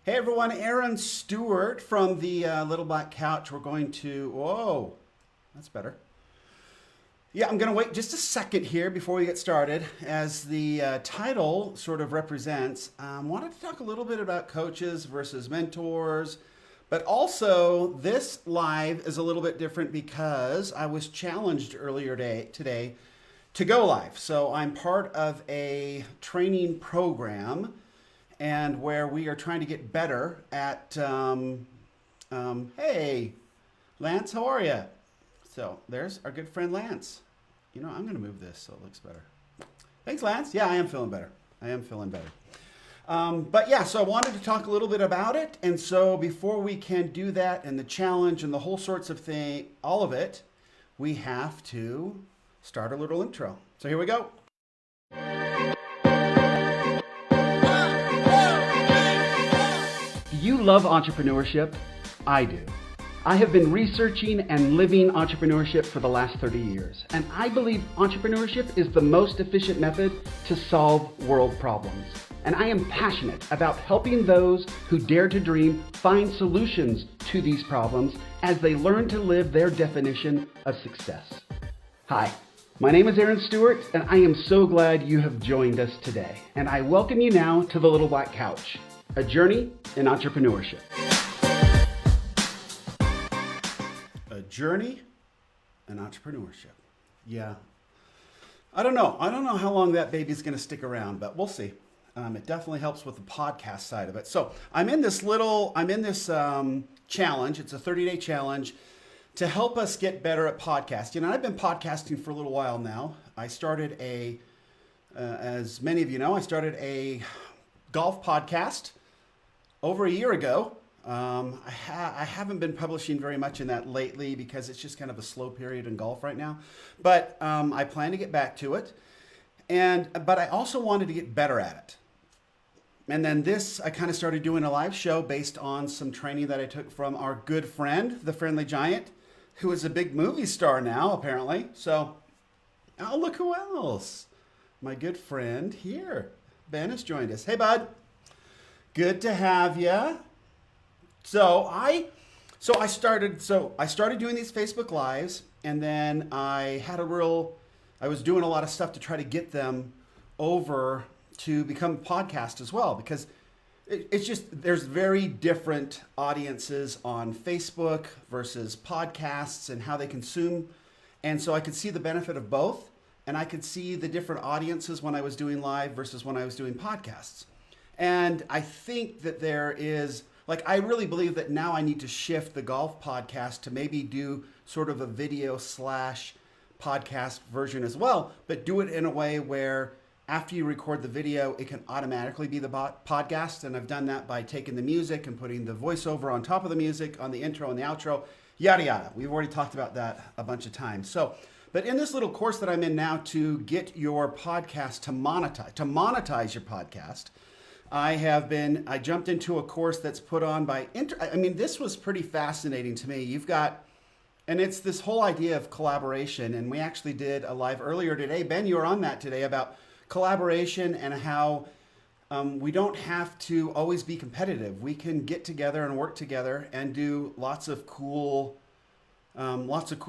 Hey everyone, Aaron Stewart from the Little Black Couch. We're going to, whoa, that's better. Yeah, I'm going to wait just a second here before we get started. As the title sort of represents, wanted to talk a little bit about coaches versus mentors, but also this live is a little bit different because I was challenged earlier today to go live. So I'm part of a training program and where we are trying to get better at, hey, Lance, how are you? So there's our good friend Lance. You know, I'm going to move this so it looks better. Thanks, Lance. Yeah, I am feeling better. I am feeling better. But yeah, so I wanted to talk a little bit about it. And so before we can do that and the challenge and the whole sorts of thing, all of it, we have to start a little intro. So here we go. Do you love entrepreneurship? I do. I have been researching and living entrepreneurship for the last 30 years, and I believe entrepreneurship is the most efficient method to solve world problems. And I am passionate about helping those who dare to dream find solutions to these problems as they learn to live their definition of success. Hi, my name is Aaron Stewart, and I am so glad you have joined us today. And I welcome you now to the Little Black Couch, a journey in entrepreneurship. A journey in entrepreneurship. Yeah. I don't know. I don't know how long that baby's going to stick around, but we'll see. It definitely helps with the podcast side of it. So I'm in this challenge. It's a 30-day challenge to help us get better at podcasting. And I've been podcasting for a little while now. I started as many of you know, I started a golf podcast over a year ago. I haven't been publishing very much in that lately because it's just kind of a slow period in golf right now. But I plan to get back to it. But I also wanted to get better at it. And then I kind of started doing a live show based on some training that I took from our good friend, the Friendly Giant, who is a big movie star now, apparently. So, oh, look who else. My good friend here. Ben has joined us. Hey, bud. Good to have you. So I started doing these Facebook Lives, and then I was doing a lot of stuff to try to get them over to become a podcast as well, because it's just, there's very different audiences on Facebook versus podcasts and how they consume. And so I could see the benefit of both, and I could see the different audiences when I was doing live versus when I was doing podcasts. And I think that I really believe that now I need to shift the golf podcast to maybe do sort of a video / podcast version as well, but do it in a way where after you record the video, it can automatically be the podcast. And I've done that by taking the music and putting the voiceover on top of the music on the intro and the outro, yada, yada. We've already talked about that a bunch of times. But in this little course that I'm in now to get your podcast to monetize your podcast, I jumped into a course that's put on by, this was pretty fascinating to me. And it's this whole idea of collaboration. And we actually did a live earlier today. Ben, you were on that today about collaboration and how we don't have to always be competitive. We can get together and work together and do lots of cool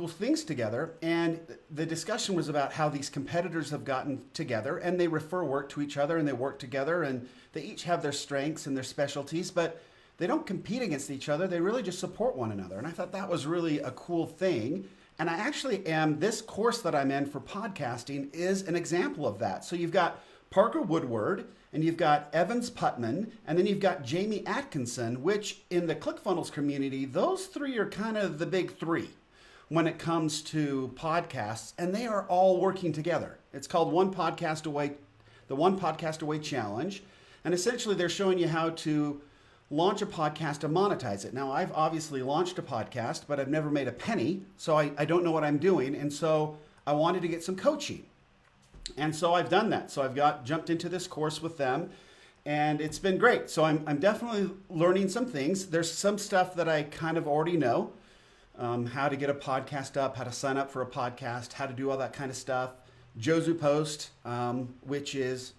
things together. And the discussion was about how these competitors have gotten together and they refer work to each other and they work together and they each have their strengths and their specialties, but they don't compete against each other. They really just support one another. And I thought that was really a cool thing. And I actually this course that I'm in for podcasting is an example of that. So you've got Parker Woodward, and you've got Evans Putman, and then you've got Jamie Atkinson, which in the ClickFunnels community, those three are kind of the big three when it comes to podcasts, and they are all working together. It's called the One Podcast Away Challenge. And essentially they're showing you how to launch a podcast and monetize it. Now, I've obviously launched a podcast, but I've never made a penny, so I don't know what I'm doing. And so I wanted to get some coaching. And so I've done that. So I've jumped into this course with them, and it's been great. So I'm definitely learning some things. There's some stuff that I kind of already know, how to get a podcast up, how to sign up for a podcast, how to do all that kind of stuff. Jozu Post, which is,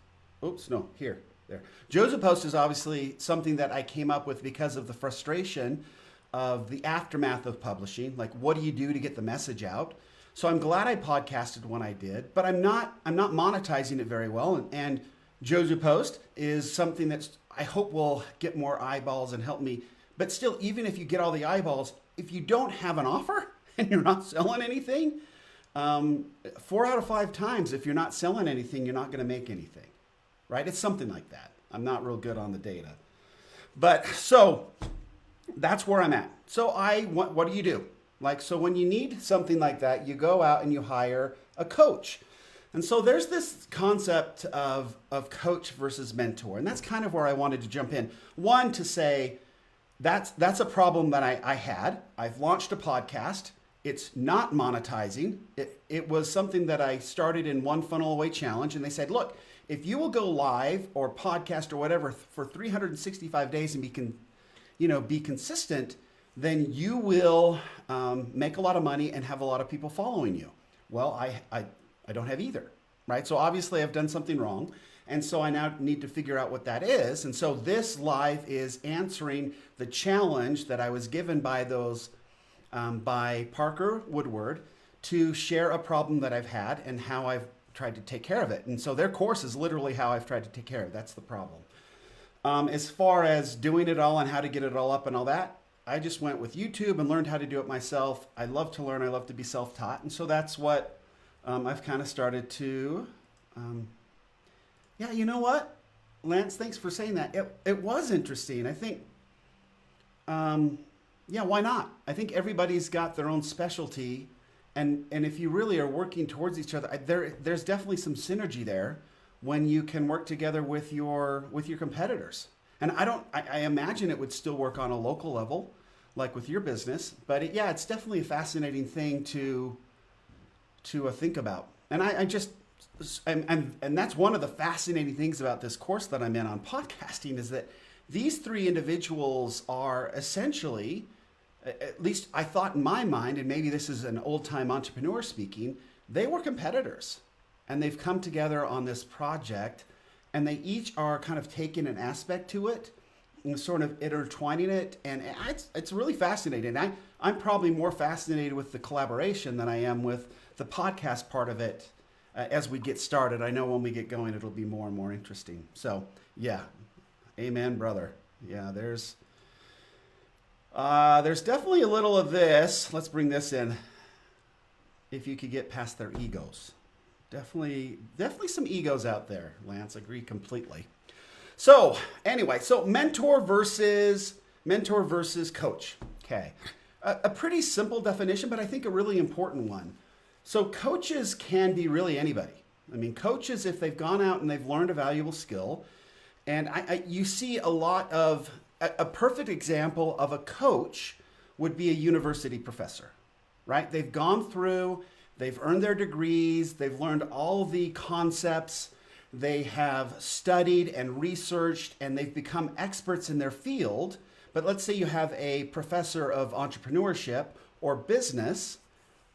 there. Joe's a Post is obviously something that I came up with because of the frustration of the aftermath of publishing. Like, what do you do to get the message out? So I'm glad I podcasted when I did, but I'm not monetizing it very well. And Joe's Post is something that I hope will get more eyeballs and help me. But still, even if you get all the eyeballs, if you don't have an offer and you're not selling anything, 4 out of 5 times, if you're not selling anything, you're not going to make anything, right? It's something like that. I'm not real good on the data. But so that's where I'm at. So what do you do? Like, so when you need something like that, you go out and you hire a coach. And so there's this concept of coach versus mentor. And that's kind of where I wanted to jump in. One, to say that's a problem that I had. I've launched a podcast. It's not monetizing. It was something that I started in One Funnel Away Challenge. And they said, look, if you will go live or podcast or whatever for 365 days and be consistent, then you will make a lot of money and have a lot of people following you. Well, I don't have either, right? So obviously I've done something wrong. And so I now need to figure out what that is. And so this live is answering the challenge that I was given by by Parker Woodward to share a problem that I've had and how I've tried to take care of it. And so their course is literally how I've tried to take care of it. That's the problem. As far as doing it all and how to get it all up and all that, I just went with YouTube and learned how to do it myself. I love to learn. I love to be self-taught. And so that's what I've kind of started to, yeah, you know what? Lance, thanks for saying that. It was interesting. I think, yeah, why not? I think everybody's got their own specialty. And if you really are working towards each other, there's definitely some synergy there when you can work together with your competitors. And I imagine it would still work on a local level, like with your business. But it's definitely a fascinating thing to think about. And and that's one of the fascinating things about this course that I'm in on podcasting, is that these 3 individuals are essentially, at least I thought in my mind, and maybe this is an old-time entrepreneur speaking, they were competitors. And they've come together on this project, and they each are kind of taking an aspect to it and sort of intertwining it. And it's really fascinating. I'm probably more fascinated with the collaboration than I am with the podcast part of it as we get started. I know when we get going, it'll be more and more interesting. So yeah, amen, brother. Yeah, there's definitely a little of this. Let's bring this in. If you could get past their egos. Definitely some egos out there, Lance. Agree completely. So anyway, so mentor versus coach. Okay. A pretty simple definition, but I think a really important one. So coaches can be really anybody. I mean, coaches, if they've gone out and they've learned a valuable skill, and you see a lot of, a perfect example of a coach would be a university professor, right? They've gone through, they've earned their degrees, they've learned all the concepts, they have studied and researched, and they've become experts in their field. But let's say you have a professor of entrepreneurship or business,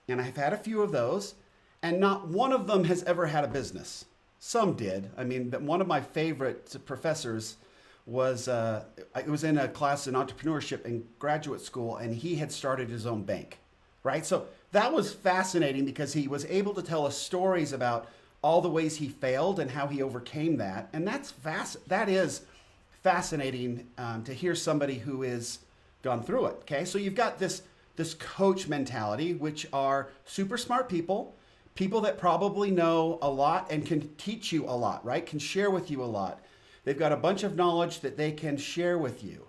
and I've had a few of those, and not one of them has ever had a business. Some did. I mean, but one of my favorite professors was, it was in a class in entrepreneurship in graduate school, and he had started his own bank, right? So that was fascinating because he was able to tell us stories about all the ways he failed and how he overcame that. And that is fascinating to hear somebody who is gone through it. Okay, so you've got this coach mentality, which are super smart people that probably know a lot and can teach you a lot, right? Can share with you a lot. They've got a bunch of knowledge that they can share with you.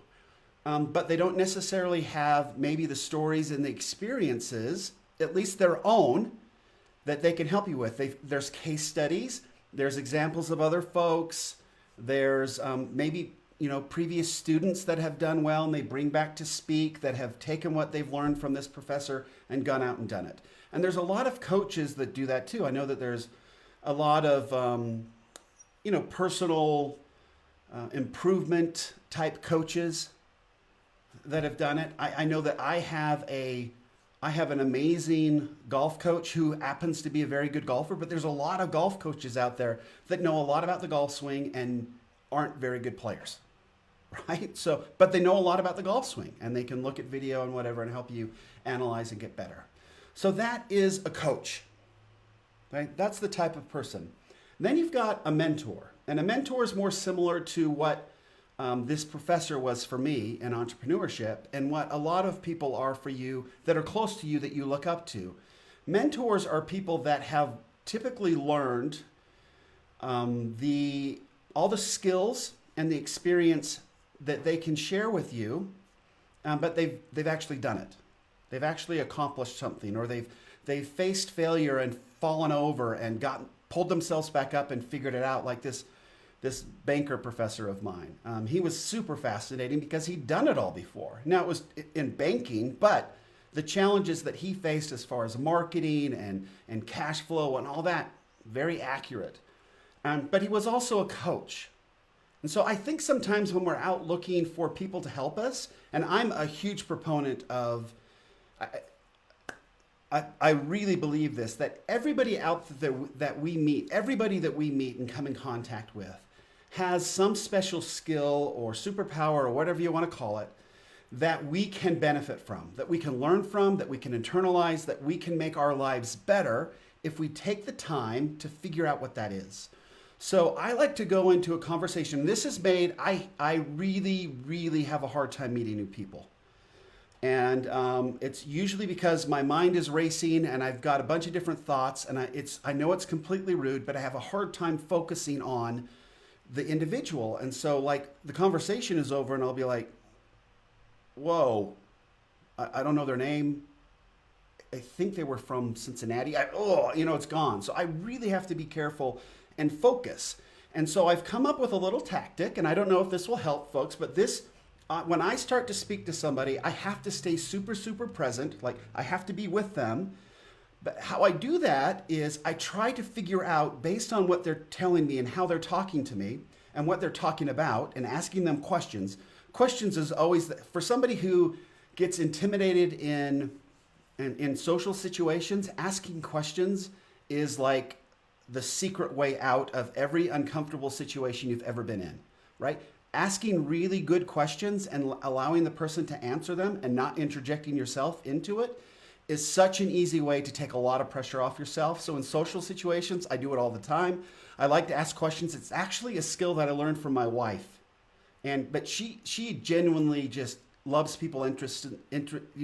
But they don't necessarily have maybe the stories and the experiences, at least their own, that they can help you with. There's case studies, there's examples of other folks, there's maybe previous students that have done well and they bring back to speak, that have taken what they've learned from this professor and gone out and done it. And there's a lot of coaches that do that too. I know that there's a lot of personal improvement type coaches that have done it. I know that I have an amazing golf coach who happens to be a very good golfer, but there's a lot of golf coaches out there that know a lot about the golf swing and aren't very good players, right? So, but they know a lot about the golf swing, and they can look at video and whatever and help you analyze and get better. So that is a coach, right? That's the type of person. Then you've got a mentor, and a mentor is more similar to what this professor was for me in entrepreneurship, and what a lot of people are for you that are close to you that you look up to. Mentors are people that have typically learned all the skills and the experience that they can share with you, but they've actually done it. They've actually accomplished something, or they've faced failure and fallen over and pulled themselves back up and figured it out, like this banker professor of mine. He was super fascinating because he'd done it all before. Now, it was in banking, but the challenges that he faced as far as marketing and cash flow and all that, very accurate. But he was also a coach. And so I think sometimes when we're out looking for people to help us, and I'm a huge proponent of, I really believe this, that everybody out there that we meet, everybody that we meet and come in contact with, has some special skill or superpower or whatever you want to call it that we can benefit from, that we can learn from, that we can internalize, that we can make our lives better if we take the time to figure out what that is. So I like to go into a conversation. This is made, I really, really have a hard time meeting new people. And it's usually because my mind is racing and I've got a bunch of different thoughts, and I know it's completely rude, but I have a hard time focusing on the individual. And so like the conversation is over and I'll be like, whoa, I don't know their name. I think they were from Cincinnati. It's gone. So I really have to be careful and focus. And so I've come up with a little tactic, and I don't know if this will help folks, but when I start to speak to somebody, I have to stay super, super present. Like I have to be with them. But how I do that is I try to figure out, based on what they're telling me and how they're talking to me and what they're talking about, and asking them questions. Questions is always, for somebody who gets intimidated in social situations, asking questions is like the secret way out of every uncomfortable situation you've ever been in, right? Asking really good questions and allowing the person to answer them and not interjecting yourself into it is such an easy way to take a lot of pressure off yourself. So in social situations, I do it all the time. I like to ask questions. It's actually a skill that I learned from my wife. But she genuinely just loves people,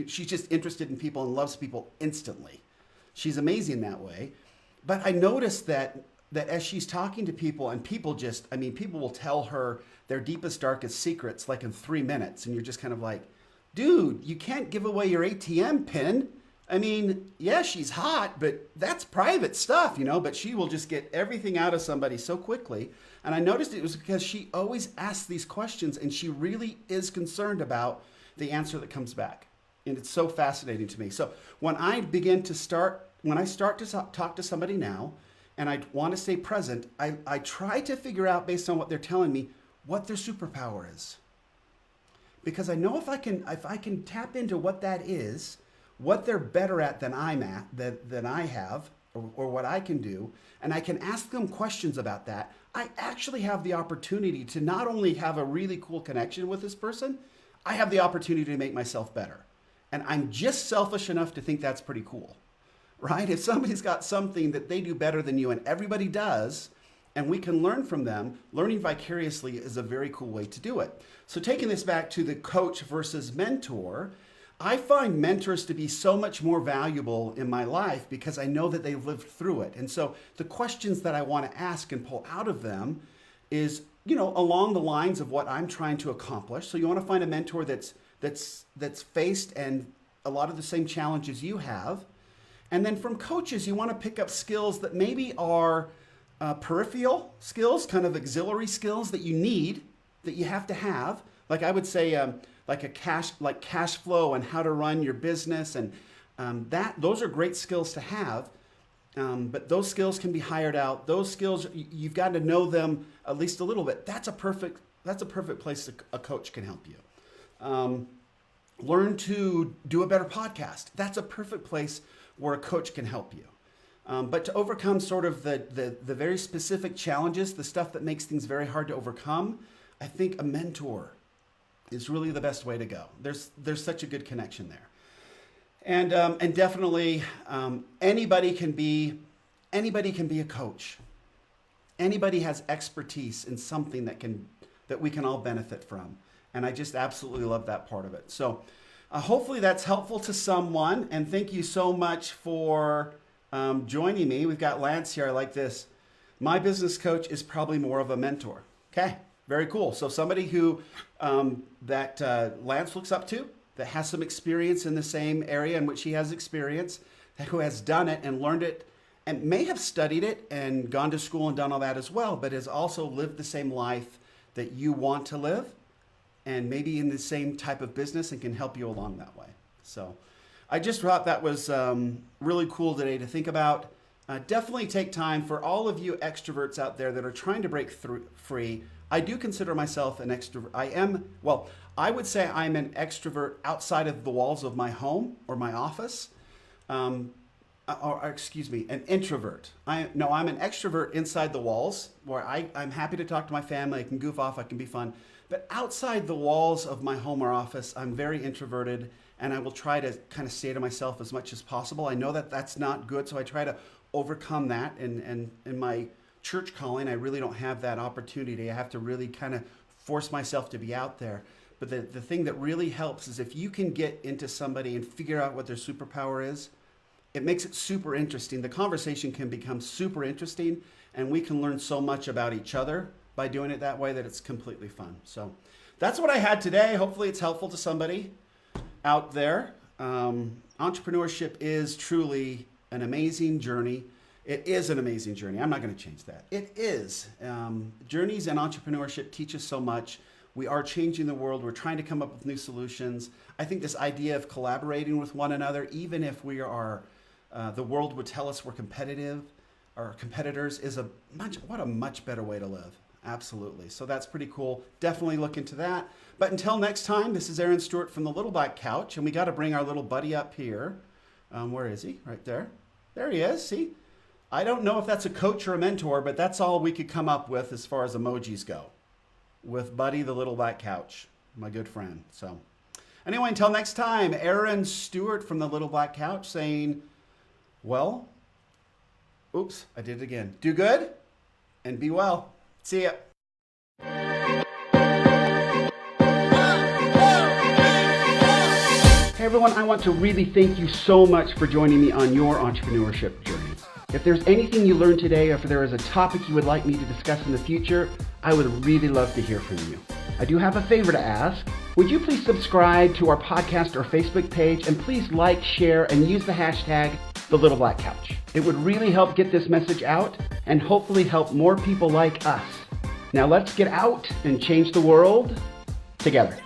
she's just interested in people and loves people instantly. She's amazing that way. But I noticed that as she's talking to people, and people will tell her their deepest, darkest secrets like in 3 minutes. And you're just kind of like, dude, you can't give away your ATM pin. I mean, yeah, she's hot, but that's private stuff, but she will just get everything out of somebody so quickly. And I noticed it was because she always asks these questions and she really is concerned about the answer that comes back. And it's so fascinating to me. So when I start to talk to somebody now, and I want to stay present, I try to figure out, based on what they're telling me, what their superpower is. Because I know if I can tap into what that is, what they're better at than I'm at, than I have, or what I can do, and I can ask them questions about that, I actually have the opportunity to not only have a really cool connection with this person, I have the opportunity to make myself better. And I'm just selfish enough to think that's pretty cool, right? If somebody's got something that they do better than you, and everybody does, and we can learn from them, learning vicariously is a very cool way to do it. So taking this back to the coach versus mentor, I find mentors to be so much more valuable in my life because I know that they've lived through it. And so the questions that I want to ask and pull out of them is, along the lines of what I'm trying to accomplish. So you want to find a mentor that's faced and a lot of the same challenges you have. And then from coaches, you want to pick up skills that maybe are peripheral skills, kind of auxiliary skills that you need, that you have to have. Like I would say, cash flow and how to run your business, and those are great skills to have. But those skills can be hired out. Those skills, you've got to know them at least a little bit. That's a perfect place a coach can help you. Learn to do a better podcast. That's a perfect place where a coach can help you. But to overcome sort of the very specific challenges, the stuff that makes things very hard to overcome, I think a mentor is really the best way to go. There's such a good connection there. And definitely anybody can be a coach. Anybody has expertise in something that we can all benefit from. And I just absolutely love that part of it. So hopefully that's helpful to someone. And thank you so much for joining me. We've got Lance here. I like this. My business coach is probably more of a mentor. Okay, very cool. So somebody who that Lance looks up to, that has some experience in the same area in which he has experience, who has done it and learned it and may have studied it and gone to school and done all that as well, but has also lived the same life that you want to live and maybe in the same type of business and can help you along that way. So I just thought that was really cool today to think about. Definitely take time for all of you extroverts out there that are trying to break free. I do consider myself an extrovert. I would say I'm an extrovert outside of the walls of my home or my office. An introvert. I'm an extrovert inside the walls where I'm happy to talk to my family. I can goof off, I can be fun. But outside the walls of my home or office, I'm very introverted and I will try to kind of stay to myself as much as possible. I know that that's not good, so I try to overcome that. And in my church calling, I really don't have that opportunity. I have to really kind of force myself to be out there. But the thing that really helps is if you can get into somebody and figure out what their superpower is, it makes it super interesting. The conversation can become super interesting and we can learn so much about each other by doing it that way that it's completely fun. So that's what I had today. Hopefully it's helpful to somebody out there. Entrepreneurship is truly an amazing journey. It is an amazing journey. I'm not going to change that. It is. Journeys in entrepreneurship teach us so much. We are changing the world. We're trying to come up with new solutions. I think this idea of collaborating with one another, even if we are, the world would tell us we're competitive, or competitors, is what a much better way to live. Absolutely. So that's pretty cool. Definitely look into that. But until next time, this is Aaron Stewart from the Little Black Couch, and we got to bring our little buddy up here. Where is he? Right there. There he is. See? I don't know if that's a coach or a mentor, but that's all we could come up with as far as emojis go. With Buddy the Little Black Couch, my good friend. So anyway, until next time, Aaron Stewart from the Little Black Couch saying, well, oops, I did it again. Do good and be well. See ya. Hey everyone, I want to really thank you so much for joining me on your entrepreneurship journey. If there's anything you learned today, or if there is a topic you would like me to discuss in the future, I would really love to hear from you. I do have a favor to ask. Would you please subscribe to our podcast or Facebook page, and please like, share, and use the hashtag #TheLittleBlackCouch. It would really help get this message out and hopefully help more people like us. Now let's get out and change the world together.